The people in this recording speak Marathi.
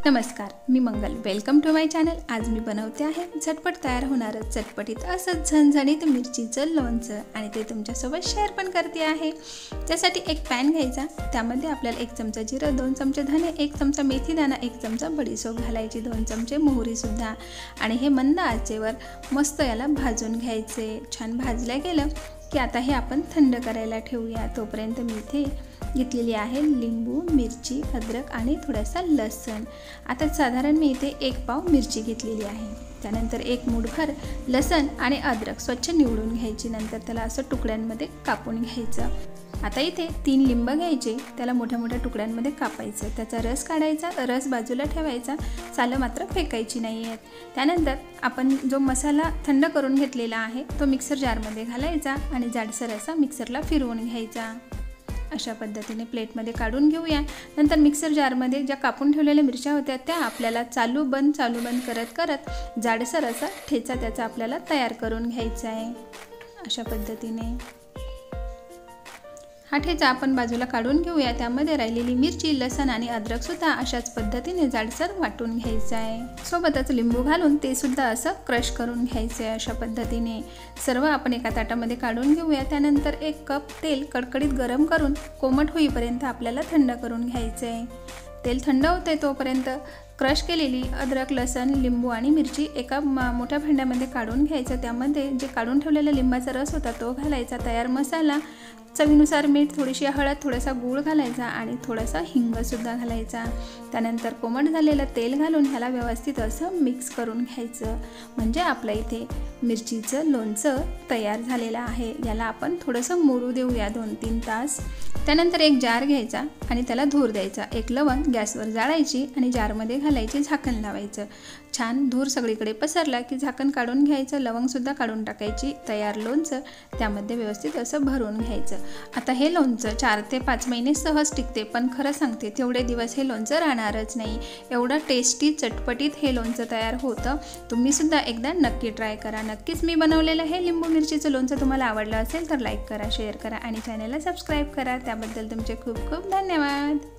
नमस्कार, मी Mangal. Welcome to my channel. आज मी बनवते आहे झटपट तयार होणारं चटपटीत असं झणझणीत मिरचीचं लोणचं आणि ते तुमच्यासोबत शेअर पण करते आहे. त्यासाठी एक पॅन घ्यायचा, त्यामध्ये आपल्याला 1 चमचा जिरं, 2 चमचे धने, 1 चमचा मेथीदाणा, 1 चमचा बडीशेप घालायची, 2 चमचे मोहरीसुद्धा आणि हे मंद आचेवर मस्त याला भाजून घ्यायचे. छान भाजल्या गेलं की आता हे आपण थंड करायला ठेवूया. तोपर्यंत मी इथे घेतलेली आहे लिंबू, मिरची, अद्रक आणि थोडासा लसूण. आता साधारण मी इथे 1 पाव मिरची घेतलेली आहे. त्यानंतर 1 मूठभर लसूण आणि अद्रक स्वच्छ निवडून घ्यायची. नंतर त्याला असं तुकड्यांमध्ये कापून घ्यायचं. आता इथे 3 लिंब घ्यायचे, त्याला मोठ्या मोठ्या तुकड्यांमध्ये कापायचं. त्याचा रस काढायचा, रस बाजूला ठेवायचा, सालं मात्र फेकायची नाही आहेत. त्यानंतर आपण जो मसाला थंड करून घेतलेला आहे तो मिक्सर जारमध्ये घालायचा आणि जाडसर असा मिक्सरला फिरवून घ्यायचा. अशा पद्धतीने प्लेटमध्ये काढून घेऊया. नंतर मिक्सर जारमध्ये ज्या कापून ठेवलेल्या मिरच्या होत्या त्या आपल्याला चालू बंद करत करत जाडसर असा ठेचा त्याचा आपल्याला तयार करून घ्यायचा आहे. अशा पद्धतीने हा ठेचा आपण बाजूला काढून घेऊया. त्यामध्ये राहिलेली मिरची, लसूण आणि अद्रकसुद्धा अशाच पद्धतीने जाडसर वाटून घ्यायचं आहे. सोबतच लिंबू घालून ते सुद्धा असं क्रश करून घ्यायचं आहे. अशा पद्धतीने सर्व आपण एका ताटामध्ये काढून घेऊया. त्यानंतर 1 कप तेल कडकडीत गरम करून कोमट होईपर्यंत आपल्याला थंड करून घ्यायचं आहे. तेल थंड होते तोपर्यंत क्रश केलेली अद्रक, लसूण, लिंबू आणि मिरची एका मोठ्या भांड्यामध्ये काढून घ्यायचं. त्यामध्ये जे काढून ठेवलेला लिंबाचा रस होता तो घालायचा. तयार मसाला, चवीनुसार मीठ, थोडीशी हळद, थोडासा गूळ घालायचा आणि थोडासा हिंगसुद्धा घालायचा. त्यानंतर कोमट झालेलं तेल घालून ह्याला व्यवस्थित असं मिक्स करून घ्यायचं. म्हणजे आपलं इथे मिरचीचं लोणचं तयार झालेलं आहे. याला आपण थोडंसं मुरू देऊया 2-3 तास. त्यानंतर 1 जार घ्यायचा आणि त्याला धूर द्यायचा. 1 लवंग गॅसवर जाळायची आणि जारमध्ये घालायची, झाकण लावायचं. छान धूर सगळीकडे पसरला की झाकण काढून घ्यायचं, लवंगसुद्धा काढून टाकायची. तयार लोणचं त्यामध्ये व्यवस्थित असं भरून घ्यायचं. आता हे लोणचं 4 ते 5 महिने सहज टिकते, पण खरं सांगते तेवढे दिवस हे लोणचं राहणारच नाही. एवढं टेस्टी चटपटीत हे लोणचं तयार होतं. तुम्हीसुद्धा एकदा नक्की ट्राय करा. नक्कीच मी बनवलेलं हे लिंबू मिरचीचं लोणचं तुम्हाला आवडलं असेल तर लाईक करा, शेअर करा आणि चॅनलला सबस्क्राईब करा. त्याबद्दल तुमचे खूप खूप धन्यवाद.